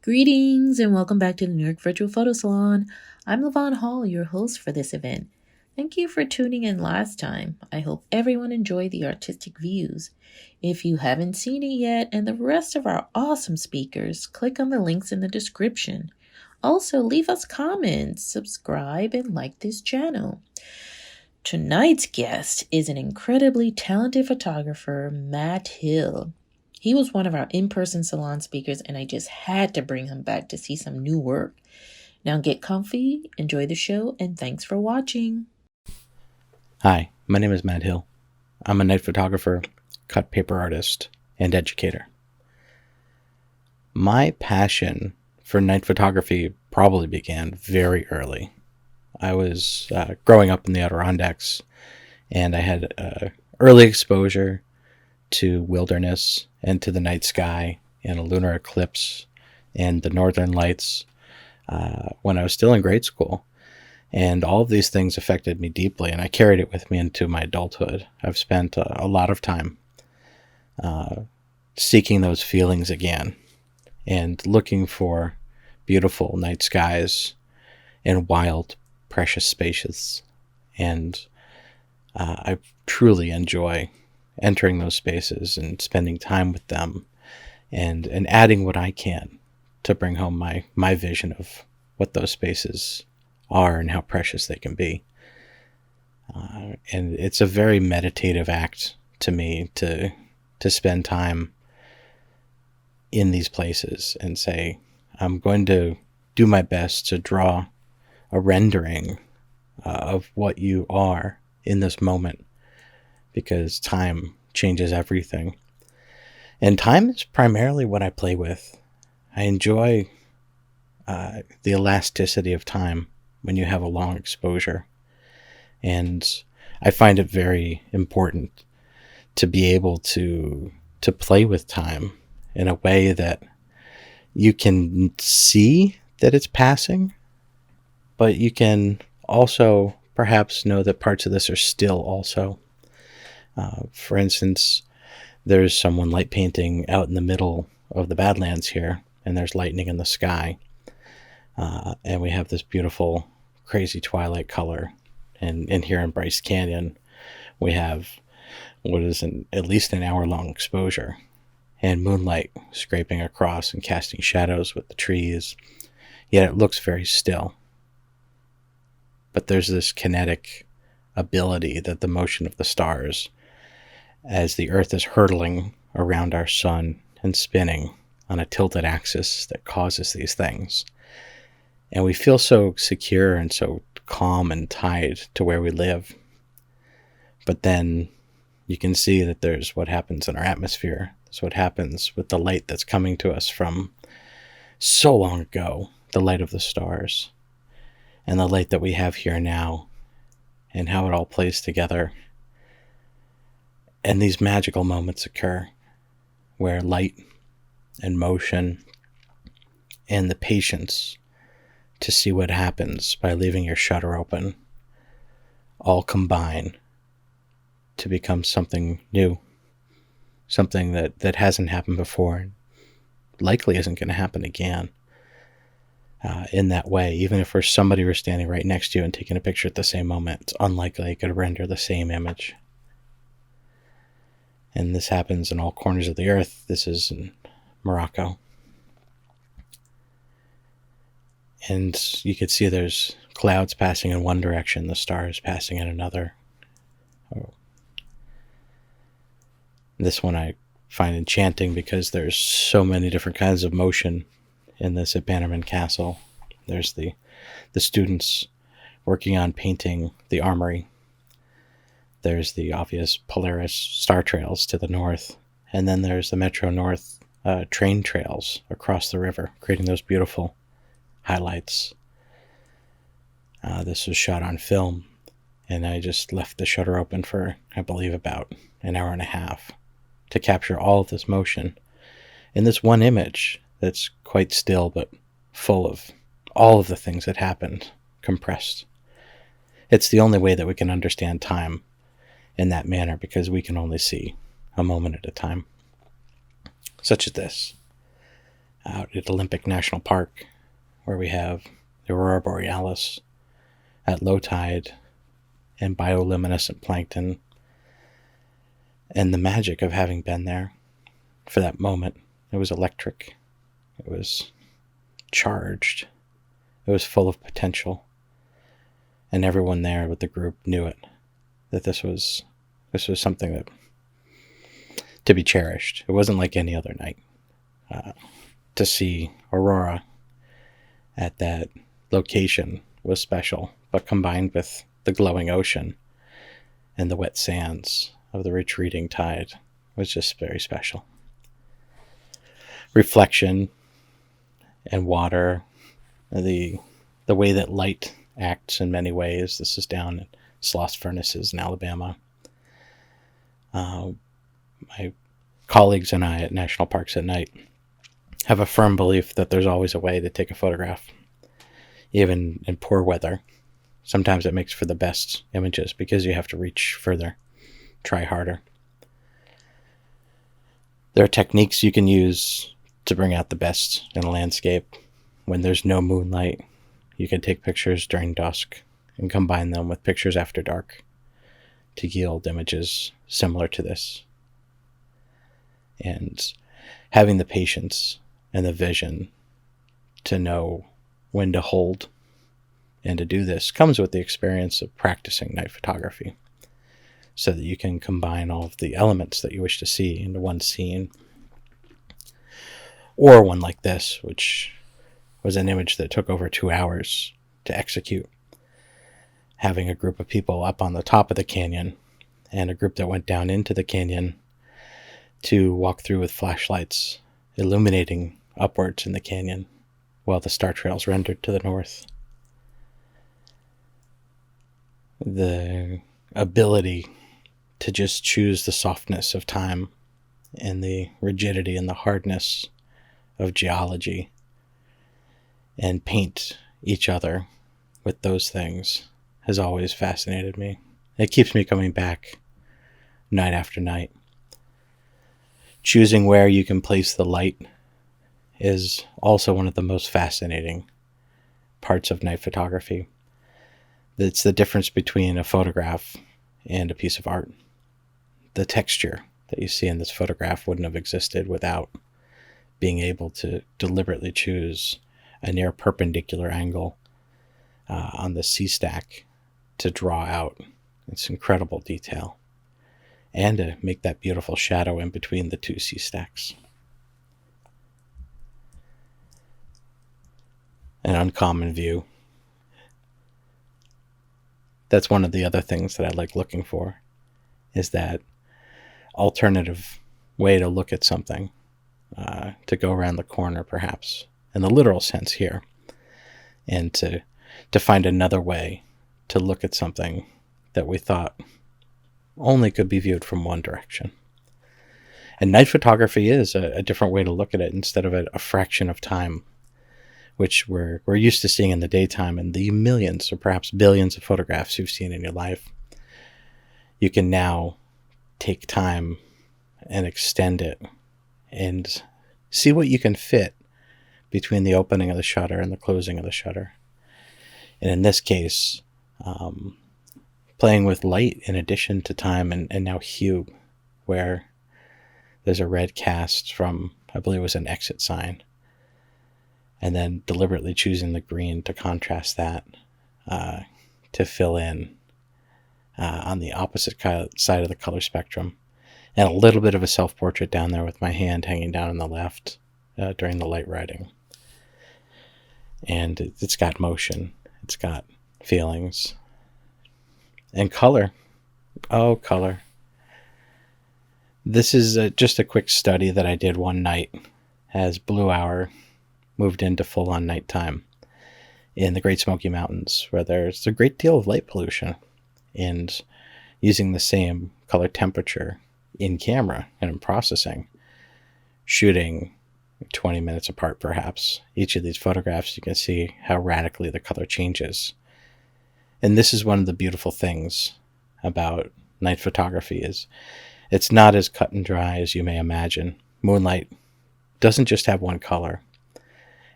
Greetings and welcome back to the New York Virtual Photo Salon. I'm Lavon Hall, your host for this event. Thank you for tuning in last time. I hope everyone enjoyed the artistic views. If you haven't seen it yet and the rest of our awesome speakers, click on the links in the description. Also, leave us comments, subscribe, and like this channel. Tonight's guest is an incredibly talented photographer, Matt Hill. He was one of our in-person salon speakers, and I just had to bring him back to see some new work. Now get comfy, enjoy the show, and thanks for watching. Hi, my name is Matt Hill. I'm a night photographer, cut paper artist, and educator. My passion for night photography probably began very early. I was growing up in the Adirondacks, and I had early exposure to wilderness and to the night sky and a lunar eclipse and the northern lights when I was still in grade school. And all of these things affected me deeply, and I carried it with me into my adulthood. I've spent a lot of time seeking those feelings again and looking for beautiful night skies and wild, precious spaces. And I truly enjoy entering those spaces and spending time with them and adding what I can to bring home my vision of what those spaces are and how precious they can be. And it's a very meditative act to me to spend time in these places and say, I'm going to do my best to draw a rendering of what you are in this moment, because time changes everything. And time is primarily what I play with. I enjoy the elasticity of time when you have a long exposure. And I find it very important to be able to play with time in a way that you can see that it's passing, but you can also perhaps know that parts of this are still also. For instance, there's someone light painting out in the middle of the Badlands here, and there's lightning in the sky. And we have this beautiful, crazy twilight color. And here in Bryce Canyon, we have what is at least an hour-long exposure, and moonlight scraping across and casting shadows with the trees, yet it looks very still. But there's this kinetic ability that the motion of the stars, as the Earth is hurtling around our sun and spinning on a tilted axis, that causes these things. And we feel so secure and so calm and tied to where we live. But then you can see that there's what happens in our atmosphere. It's what happens with the light that's coming to us from so long ago, the light of the stars, and the light that we have here now, and how it all plays together. And these magical moments occur where light and motion and the patience to see what happens by leaving your shutter open all combine to become something new, something that hasn't happened before and likely isn't going to happen again in that way. Even if somebody were standing right next to you and taking a picture at the same moment, it's unlikely it could render the same image. And this happens in all corners of the earth. This is in Morocco. And you could see there's clouds passing in one direction, the stars passing in another. This one I find enchanting because there's so many different kinds of motion in this at Bannerman Castle. There's the students working on painting the armory. There's the obvious Polaris star trails to the north. And then there's the Metro North train trails across the river, creating those beautiful highlights. This was shot on film, and I just left the shutter open for, I believe, about an hour and a half to capture all of this motion in this one image that's quite still but full of all of the things that happened compressed. It's the only way that we can understand time in that manner, because we can only see a moment at a time, such as this. out at Olympic National Park, where we have the Aurora Borealis at low tide and bioluminescent plankton, and the magic of having been there for that moment. It was electric. It was charged. It was full of potential. And everyone there with the group knew it, that this was something that to be cherished. It wasn't like any other night. To see Aurora at that location was special, but combined with the glowing ocean and the wet sands of the retreating tide was just very special. Reflection and water, the way that light acts in many ways. This is down at Sloss Furnaces in Alabama. My colleagues and I at National Parks at Night have a firm belief that there's always a way to take a photograph, even in poor weather. Sometimes it makes for the best images because you have to reach further, try harder. There are techniques you can use to bring out the best in a landscape. When there's no moonlight, you can take pictures during dusk and combine them with pictures after dark to yield images similar to this. And having the patience and the vision to know when to hold and to do this comes with the experience of practicing night photography, so that you can combine all of the elements that you wish to see into one scene. Or one like this, which was an image that took over 2 hours to execute, having a group of people up on the top of the canyon and a group that went down into the canyon to walk through with flashlights, illuminating upwards in the canyon while the star trails rendered to the north. The ability to just choose the softness of time and the rigidity and the hardness of geology and paint each other with those things has always fascinated me. It keeps me coming back night after night. Choosing where you can place the light is also one of the most fascinating parts of night photography. It's the difference between a photograph and a piece of art. The texture that you see in this photograph wouldn't have existed without being able to deliberately choose a near perpendicular angle on the sea stack to draw out its incredible detail and to make that beautiful shadow in between the two sea stacks. An uncommon view. That's one of the other things that I like looking for, is that alternative way to look at something, to go around the corner perhaps, in the literal sense here, and to find another way to look at something that we thought only could be viewed from one direction. And night photography is a different way to look at it, instead of a fraction of time, which we're used to seeing in the daytime, and the millions or perhaps billions of photographs you've seen in your life. You can now take time and extend it and see what you can fit between the opening of the shutter and the closing of the shutter. And in this case, playing with light in addition to time and now hue, where there's a red cast from, I believe it was an exit sign, and then deliberately choosing the green to contrast that, to fill in on the opposite side of the color spectrum, and a little bit of a self-portrait down there with my hand hanging down on the left during the light writing. And it's got motion, it's got feelings, and color. Oh, color. This is just a quick study that I did one night as blue hour moved into full-on nighttime in the Great Smoky Mountains, where there's a great deal of light pollution, and using the same color temperature in camera and in processing, shooting 20 minutes apart perhaps, each of these photographs, you can see how radically the color changes. And this is one of the beautiful things about night photography, is it's not as cut and dry as you may imagine. Moonlight doesn't just have one color.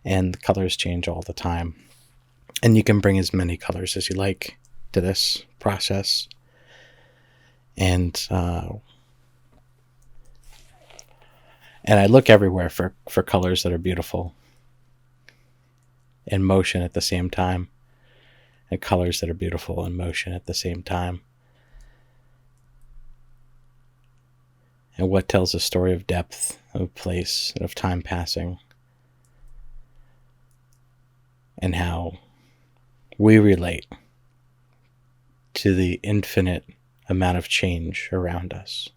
and the colors change all the time. And you can bring as many colors as you like to this process. And I look everywhere for colors that are beautiful and motion at the same time, and colors that are beautiful and motion at the same time. And what tells a story of depth, of place, and of time passing, and how we relate to the infinite amount of change around us.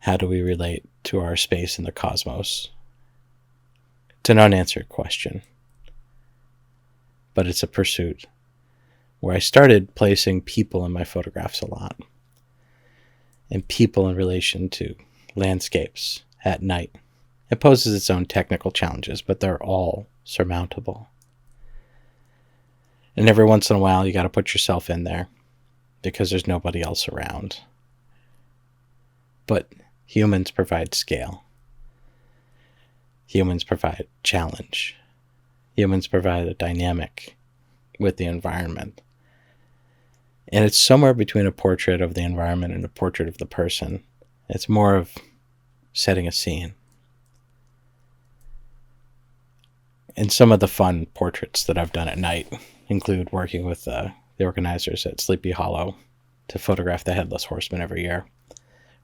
How do we relate to our space in the cosmos? It's an unanswered question, but it's a pursuit where I started placing people in my photographs a lot, and people in relation to landscapes at night. It poses its own technical challenges, but they're all surmountable. And every once in a while, you got to put yourself in there because there's nobody else around. But humans provide scale. Humans provide challenge. Humans provide a dynamic with the environment. And it's somewhere between a portrait of the environment and a portrait of the person. It's more of setting a scene. And some of the fun portraits that I've done at night include working with the organizers at Sleepy Hollow to photograph the Headless Horseman every year,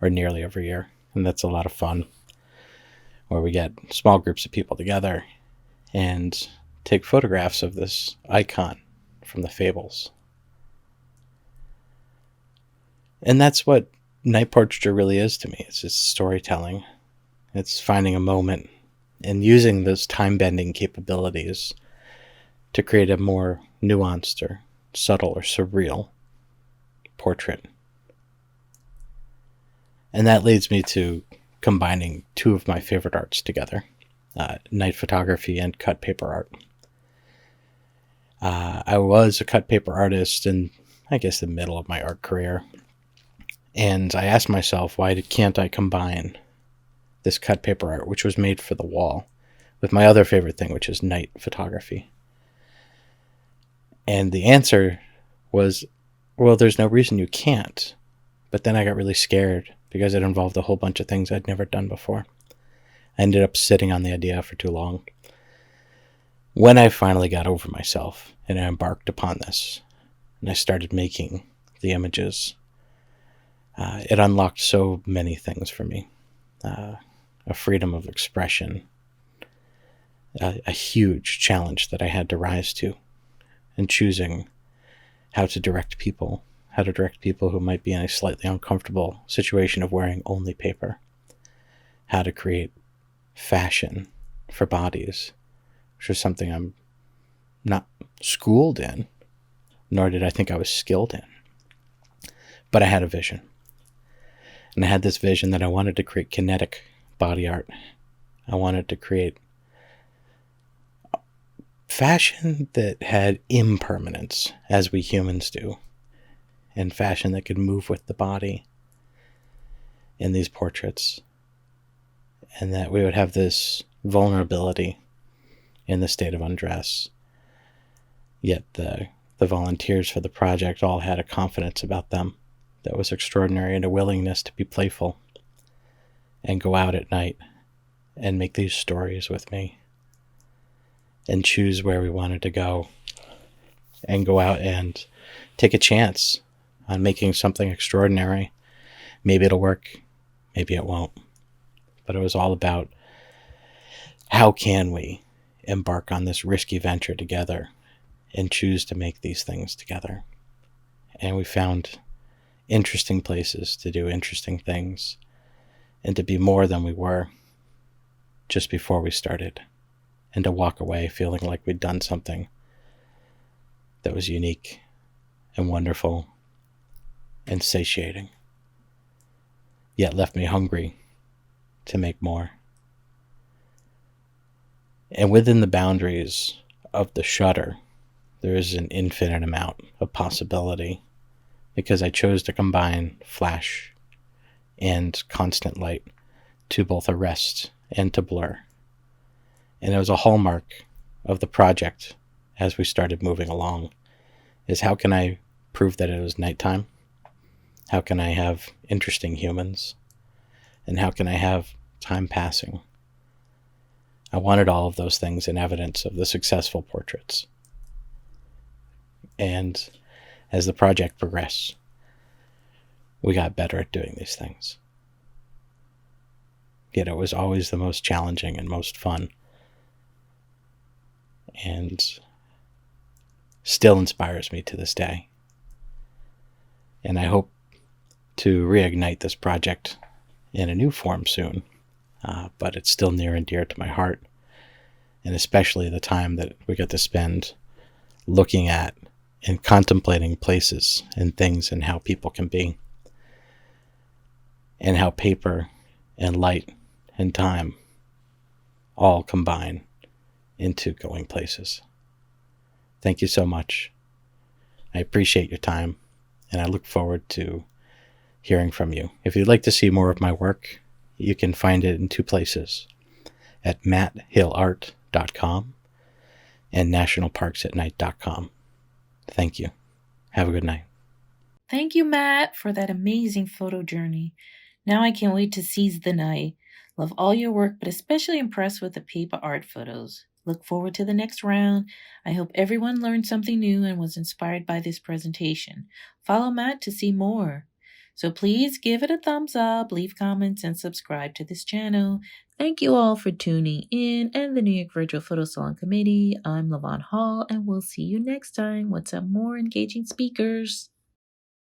or nearly every year. And that's a lot of fun, where we get small groups of people together and take photographs of this icon from the fables. And that's what night portraiture really is to me. It's just storytelling. It's finding a moment and using those time-bending capabilities to create a more nuanced or subtle or surreal portrait. And that leads me to combining two of my favorite arts together, night photography and cut paper art. I was a cut paper artist in, I guess, the middle of my art career. And I asked myself, why can't I combine this cut paper art, which was made for the wall, with my other favorite thing, which is night photography? And the answer was, well, there's no reason you can't. But then I got really scared because it involved a whole bunch of things I'd never done before. I ended up sitting on the idea for too long. When I finally got over myself and I embarked upon this, and I started making the images, it unlocked so many things for me. A freedom of expression, a huge challenge that I had to rise to, and choosing how to direct people who might be in a slightly uncomfortable situation of wearing only paper, how to create fashion for bodies, which is something I'm not schooled in, nor did I think I was skilled in. But I had a vision. And I had this vision that I wanted to create kinetic body art. I wanted to create fashion that had impermanence, as we humans do, and fashion that could move with the body in these portraits, and that we would have this vulnerability in the state of undress. Yet the volunteers for the project all had a confidence about them that was extraordinary, and a willingness to be playful and go out at night and make these stories with me and choose where we wanted to go and go out and take a chance on making something extraordinary. Maybe it'll work, maybe it won't. But it was all about how can we embark on this risky venture together and choose to make these things together. And we found interesting places to do interesting things and to be more than we were just before we started, and to walk away feeling like we'd done something that was unique and wonderful and satiating, yet left me hungry to make more. And within the boundaries of the shutter, there is an infinite amount of possibility, because I chose to combine flash and constant light to both arrest and to blur. And it was a hallmark of the project as we started moving along, is how can I prove that it was nighttime? How can I have interesting humans? And how can I have time passing? I wanted all of those things in evidence of the successful portraits. And as the project progressed, we got better at doing these things. Yet it was always the most challenging and most fun. And still inspires me to this day. And I hope to reignite this project in a new form soon. But it's still near and dear to my heart. And especially the time that we get to spend looking at and contemplating places and things and how people can be. And how paper and light and time all combine into going places. Thank you so much. I appreciate your time, and I look forward to hearing from you. If you'd like to see more of my work, you can find it in two places, at matthillart.com and nationalparksatnight.com. Thank you. Have a good night. Thank you, Matt, for that amazing photo journey. Now I can't wait to seize the night. Love all your work, but especially impressed with the paper art photos. Look forward to the next round. I hope everyone learned something new and was inspired by this presentation. Follow Matt to see more. So please give it a thumbs up, leave comments, and subscribe to this channel. Thank you all for tuning in, and the New York Virtual Photo Salon Committee. I'm Lavon Hall, and we'll see you next time with some more engaging speakers.